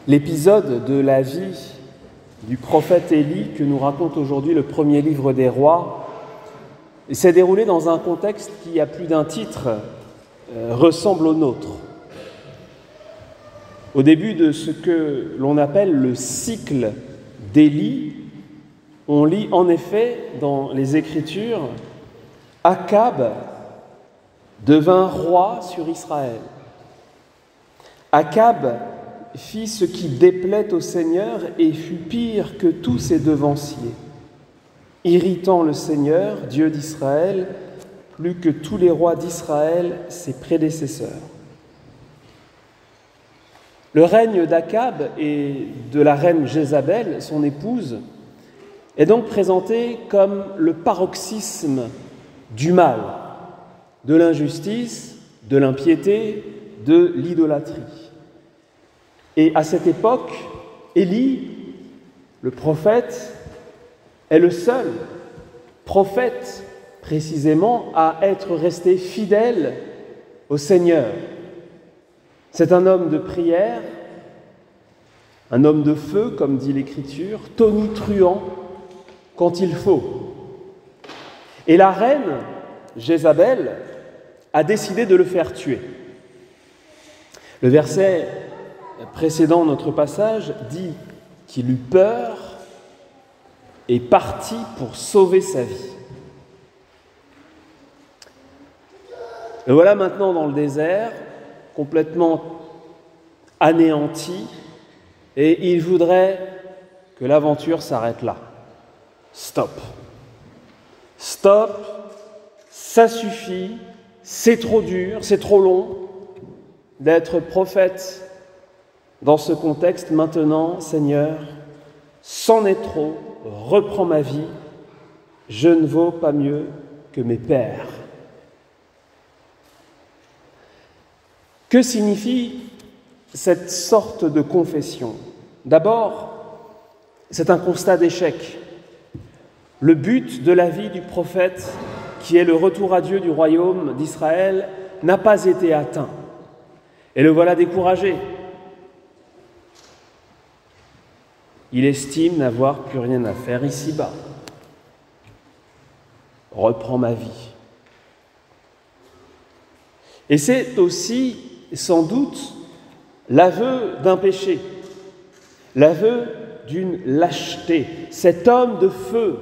L'épisode de la vie du prophète Élie que nous raconte aujourd'hui le premier livre des rois s'est déroulé dans un contexte qui, à plus d'un titre, ressemble au nôtre. Au début de ce que l'on appelle le cycle d'Élie, on lit en effet dans les Écritures « Akab devint roi sur Israël. Akab fit ce qui déplaît au Seigneur et fut pire que tous ses devanciers, irritant le Seigneur, Dieu d'Israël, plus que tous les rois d'Israël, ses prédécesseurs. » Le règne d'Akab et de la reine Jézabel, son épouse, est donc présenté comme le paroxysme du mal, de l'injustice, de l'impiété, de l'idolâtrie. Et à cette époque, Élie, le prophète, est le seul prophète précisément à être resté fidèle au Seigneur. C'est un homme de prière, un homme de feu, comme dit l'Écriture, tonitruant quand il faut. Et la reine, Jézabel, a décidé de le faire tuer. Le verset précédant notre passage dit qu'il eut peur et partit pour sauver sa vie. Le voilà maintenant dans le désert, complètement anéanti, et il voudrait que l'aventure s'arrête là. Stop. Stop, ça suffit, c'est trop dur, c'est trop long d'être prophète dans ce contexte. Maintenant, Seigneur, c'en est trop, reprends ma vie, je ne vaux pas mieux que mes pères. Que signifie cette sorte de confession ? D'abord, c'est un constat d'échec. Le but de la vie du prophète, qui est le retour à Dieu du royaume d'Israël, n'a pas été atteint. Et le voilà découragé. Il estime n'avoir plus rien à faire ici-bas. Reprends ma vie. Et c'est aussi, sans doute, l'aveu d'un péché, l'aveu d'une lâcheté. Cet homme de feu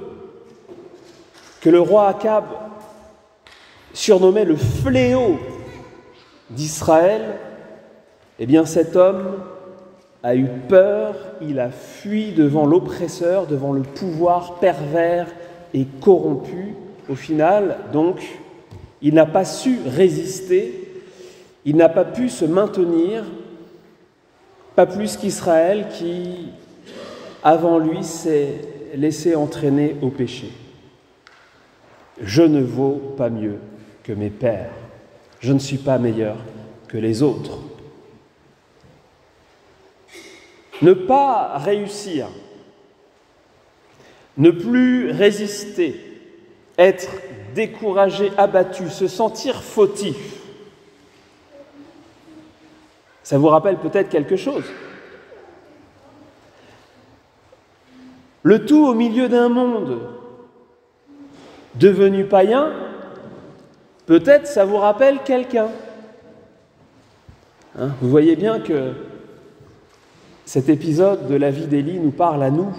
que le roi Akab surnommait le fléau d'Israël, eh bien cet homme a eu peur, il a fui devant l'oppresseur, devant le pouvoir pervers et corrompu. Au final, donc, il n'a pas su résister, il n'a pas pu se maintenir, pas plus qu'Israël qui, avant lui, s'est laissé entraîner au péché. Je ne vaux pas mieux que mes pères, je ne suis pas meilleur que les autres. Ne pas réussir, ne plus résister, être découragé, abattu, se sentir fautif, ça vous rappelle peut-être quelque chose. Le tout au milieu d'un monde devenu païen, peut-être ça vous rappelle quelqu'un. Vous voyez bien que cet épisode de la vie d'Élie nous parle à nous,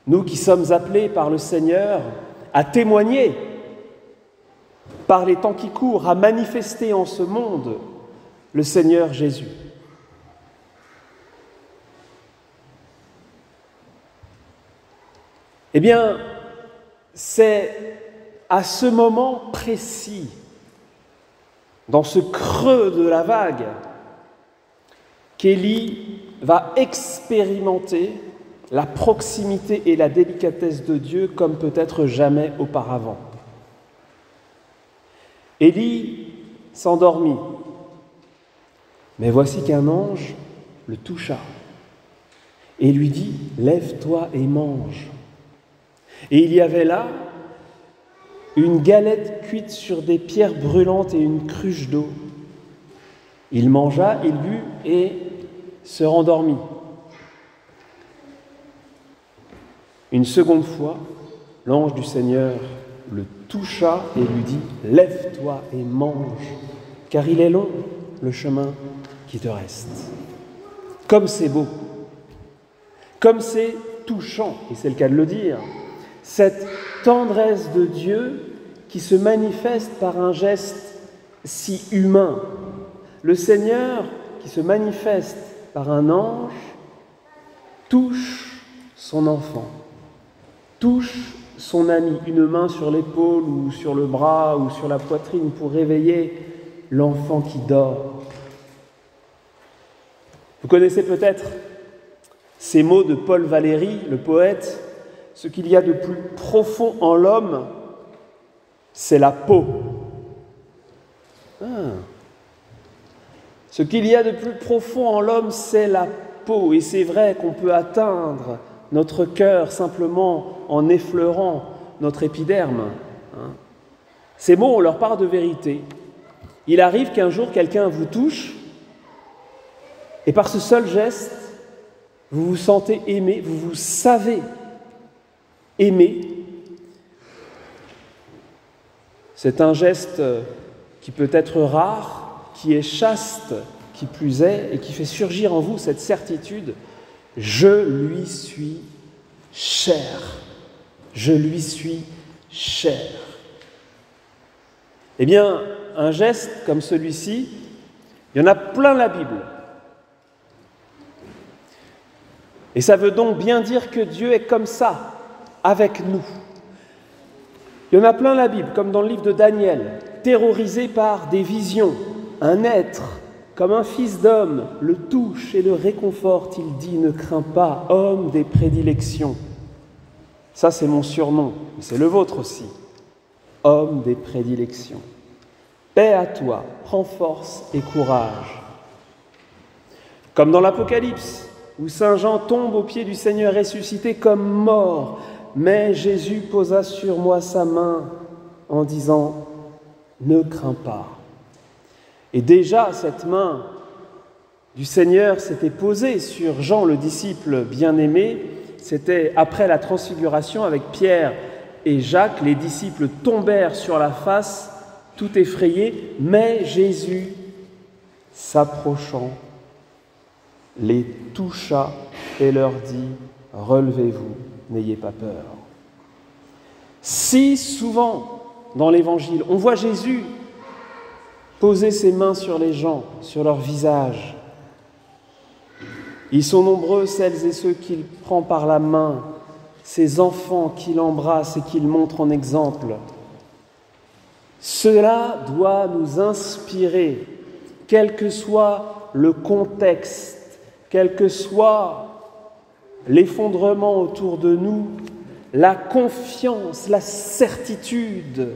nous qui sommes appelés par le Seigneur à témoigner par les temps qui courent, à manifester en ce monde le Seigneur Jésus. Eh bien, c'est à ce moment précis, dans ce creux de la vague, qu'Élie va expérimenter la proximité et la délicatesse de Dieu comme peut-être jamais auparavant. Élie s'endormit, mais voici qu'un ange le toucha et lui dit « Lève-toi et mange ». Et il y avait là une galette cuite sur des pierres brûlantes et une cruche d'eau. Il mangea, il but et se rendormit. Une seconde fois, l'ange du Seigneur le toucha et lui dit « Lève-toi et mange, car il est long le chemin qui te reste. » Comme c'est beau, comme c'est touchant, et c'est le cas de le dire, cette tendresse de Dieu qui se manifeste par un geste si humain. Le Seigneur qui se manifeste par un ange touche son enfant, touche son ami, une main sur l'épaule ou sur le bras ou sur la poitrine pour réveiller l'enfant qui dort. Vous connaissez peut-être ces mots de Paul Valéry, le poète, « Ce qu'il y a de plus profond en l'homme, c'est la peau. » Ce qu'il y a de plus profond en l'homme, c'est la peau. Et c'est vrai qu'on peut atteindre notre cœur simplement en effleurant notre épiderme. Ces mots ont leur part de vérité. Il arrive qu'un jour, quelqu'un vous touche, et par ce seul geste, vous vous sentez aimé, vous vous savez aimé. C'est un geste qui peut être rare, qui est chaste, qui plus est, et qui fait surgir en vous cette certitude « Je lui suis cher. Je lui suis cher. » Eh bien, un geste comme celui-ci, il y en a plein la Bible. Et ça veut donc bien dire que Dieu est comme ça, avec nous. Il y en a plein la Bible, comme dans le livre de Daniel, terrorisé par des visions. Un être, comme un fils d'homme, le touche et le réconforte. Il dit « Ne crains pas, homme des prédilections. » Ça, c'est mon surnom, mais c'est le vôtre aussi. Homme des prédilections. Paix à toi, prends force et courage. Comme dans l'Apocalypse, où Saint Jean tombe aux pieds du Seigneur ressuscité comme mort, mais Jésus posa sur moi sa main en disant « Ne crains pas ». Et déjà, cette main du Seigneur s'était posée sur Jean, le disciple bien-aimé. C'était après la transfiguration avec Pierre et Jacques. Les disciples tombèrent sur la face, tout effrayés, mais Jésus, s'approchant, les toucha et leur dit « Relevez-vous, n'ayez pas peur ». Si souvent dans l'Évangile, on voit Jésus poser ses mains sur les gens, sur leur visage. Ils sont nombreux, celles et ceux qu'il prend par la main, ces enfants qu'il embrasse et qu'il montre en exemple. Cela doit nous inspirer, quel que soit le contexte, quel que soit l'effondrement autour de nous, la confiance, la certitude,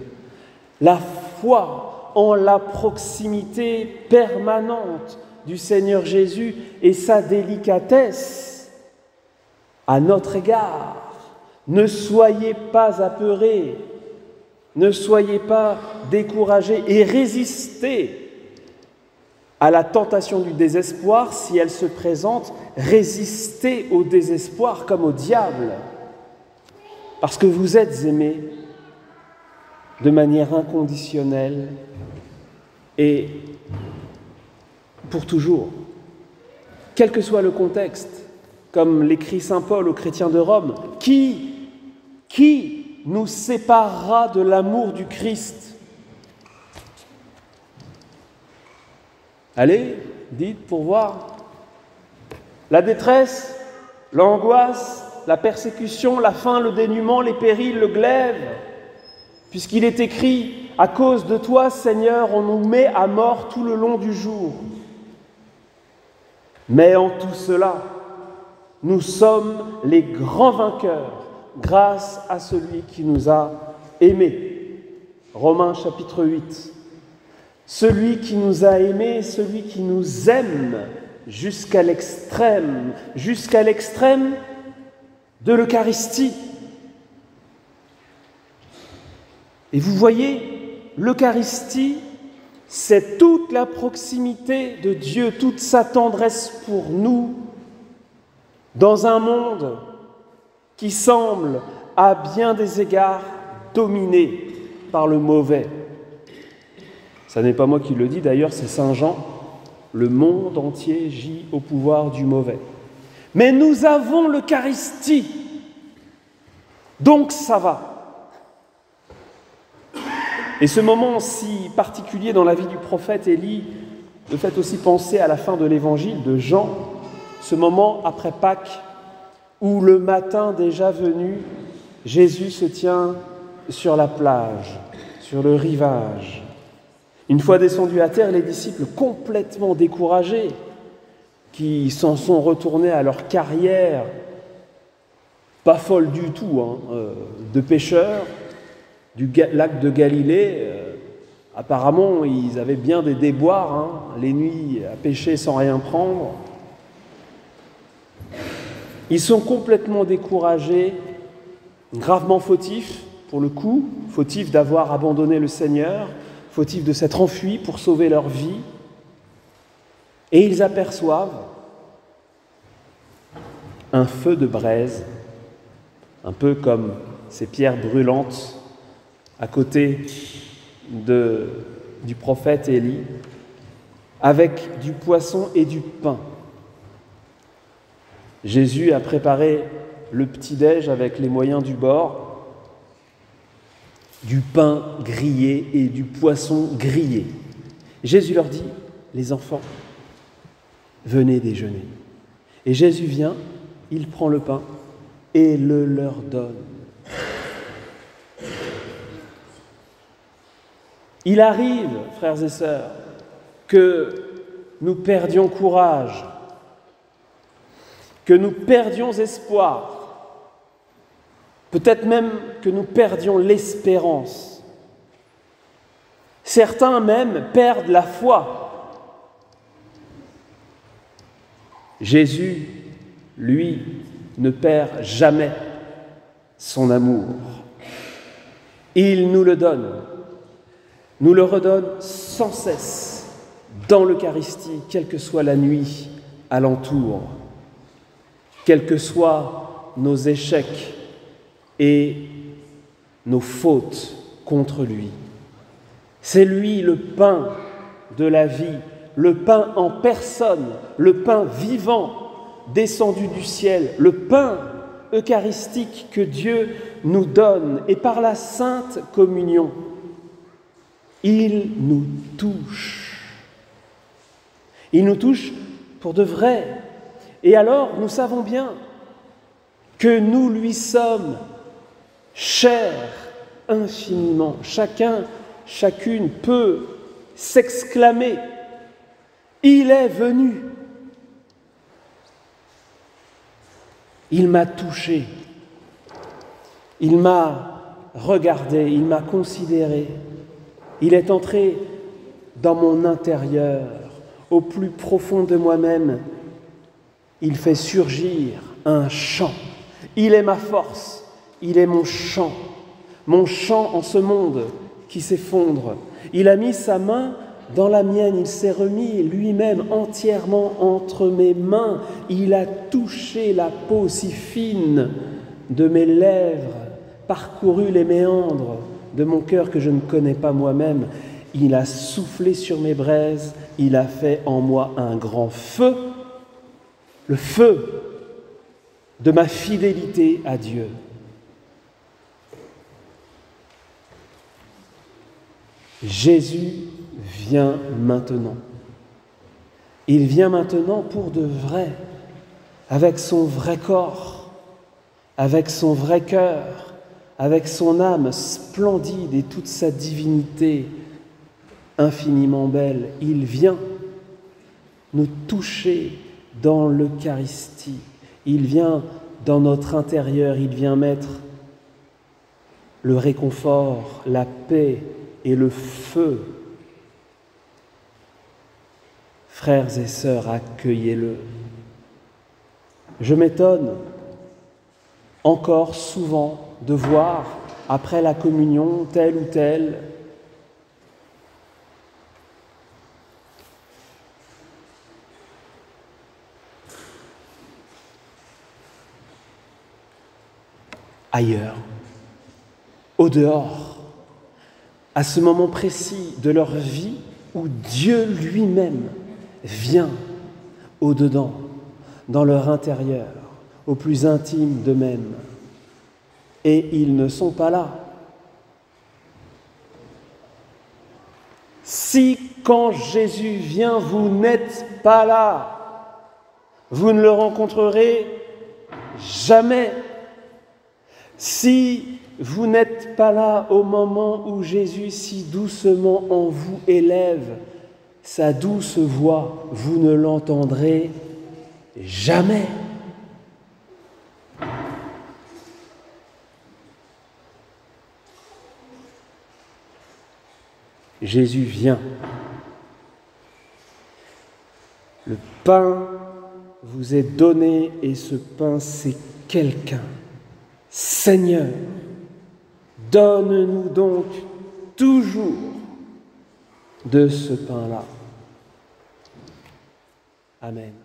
la foi en la proximité permanente du Seigneur Jésus et sa délicatesse à notre égard. Ne soyez pas apeurés, ne soyez pas découragés et résistez à la tentation du désespoir si elle se présente. Résistez au désespoir comme au diable, parce que vous êtes aimés de manière inconditionnelle et pour toujours, quel que soit le contexte, comme l'écrit saint Paul aux chrétiens de Rome, qui nous séparera de l'amour du Christ? Allez, dites pour voir. La détresse, l'angoisse, la persécution, la faim, le dénuement, les périls, le glaive, puisqu'il est écrit « À cause de toi, Seigneur, on nous met à mort tout le long du jour. » Mais en tout cela, nous sommes les grands vainqueurs grâce à celui qui nous a aimés. Romains chapitre 8. Celui qui nous a aimés, celui qui nous aime jusqu'à l'extrême de l'Eucharistie. Et vous voyez, l'Eucharistie, c'est toute la proximité de Dieu, toute sa tendresse pour nous, dans un monde qui semble, à bien des égards, dominé par le mauvais. Ça n'est pas moi qui le dis, d'ailleurs, c'est Saint Jean. Le monde entier gît au pouvoir du mauvais. Mais nous avons l'Eucharistie, donc ça va. Et ce moment si particulier dans la vie du prophète Élie me fait aussi penser à la fin de l'évangile de Jean, ce moment après Pâques, où le matin déjà venu, Jésus se tient sur la plage, sur le rivage. Une fois descendus à terre, les disciples complètement découragés, qui s'en sont retournés à leur carrière, pas folle du tout, de pêcheurs, du lac de Galilée. Apparemment, ils avaient bien des déboires, les nuits à pêcher sans rien prendre. Ils sont complètement découragés, gravement fautifs, pour le coup, fautifs d'avoir abandonné le Seigneur, fautifs de s'être enfuis pour sauver leur vie. Et ils aperçoivent un feu de braise, un peu comme ces pierres brûlantes à côté du prophète Élie, avec du poisson et du pain. Jésus a préparé le petit-déj avec les moyens du bord, du pain grillé et du poisson grillé. Jésus leur dit, les enfants, venez déjeuner. Et Jésus vient, il prend le pain et le leur donne. Il arrive, frères et sœurs, que nous perdions courage, que nous perdions espoir, peut-être même que nous perdions l'espérance. Certains même perdent la foi. Jésus, lui, ne perd jamais son amour. Il nous le donne, nous le redonne sans cesse dans l'Eucharistie, quelle que soit la nuit alentour, quels que soient nos échecs et nos fautes contre lui. C'est lui le pain de la vie, le pain en personne, le pain vivant descendu du ciel, le pain eucharistique que Dieu nous donne. Et par la Sainte Communion, il nous touche. Il nous touche pour de vrai. Et alors, nous savons bien que nous lui sommes chers infiniment. Chacun, chacune peut s'exclamer « Il est venu !» Il m'a touché, il m'a regardé, il m'a considéré. Il est entré dans mon intérieur, au plus profond de moi-même. Il fait surgir un chant. Il est ma force, il est mon chant en ce monde qui s'effondre. Il a mis sa main dans la mienne, il s'est remis lui-même entièrement entre mes mains. Il a touché la peau si fine de mes lèvres, parcouru les méandres de mon cœur que je ne connais pas moi-même. Il a soufflé sur mes braises, il a fait en moi un grand feu, le feu de ma fidélité à Dieu. Jésus vient maintenant. Il vient maintenant pour de vrai, avec son vrai corps, avec son vrai cœur, avec son âme splendide et toute sa divinité infiniment belle. Il vient nous toucher dans l'Eucharistie. Il vient dans notre intérieur, il vient mettre le réconfort, la paix et le feu. Frères et sœurs, accueillez-le. Je m'étonne encore souvent de voir, après la communion, tel ou tel ailleurs, au dehors, à ce moment précis de leur vie où Dieu lui-même vient au-dedans, dans leur intérieur, au plus intime d'eux-mêmes. Et ils ne sont pas là. Si, quand Jésus vient, vous n'êtes pas là, vous ne le rencontrerez jamais. Si vous n'êtes pas là au moment où Jésus si doucement en vous élève sa douce voix, vous ne l'entendrez jamais. Jésus vient. Le pain vous est donné et ce pain, c'est quelqu'un. Seigneur, donne-nous donc toujours de ce pain-là. Amen.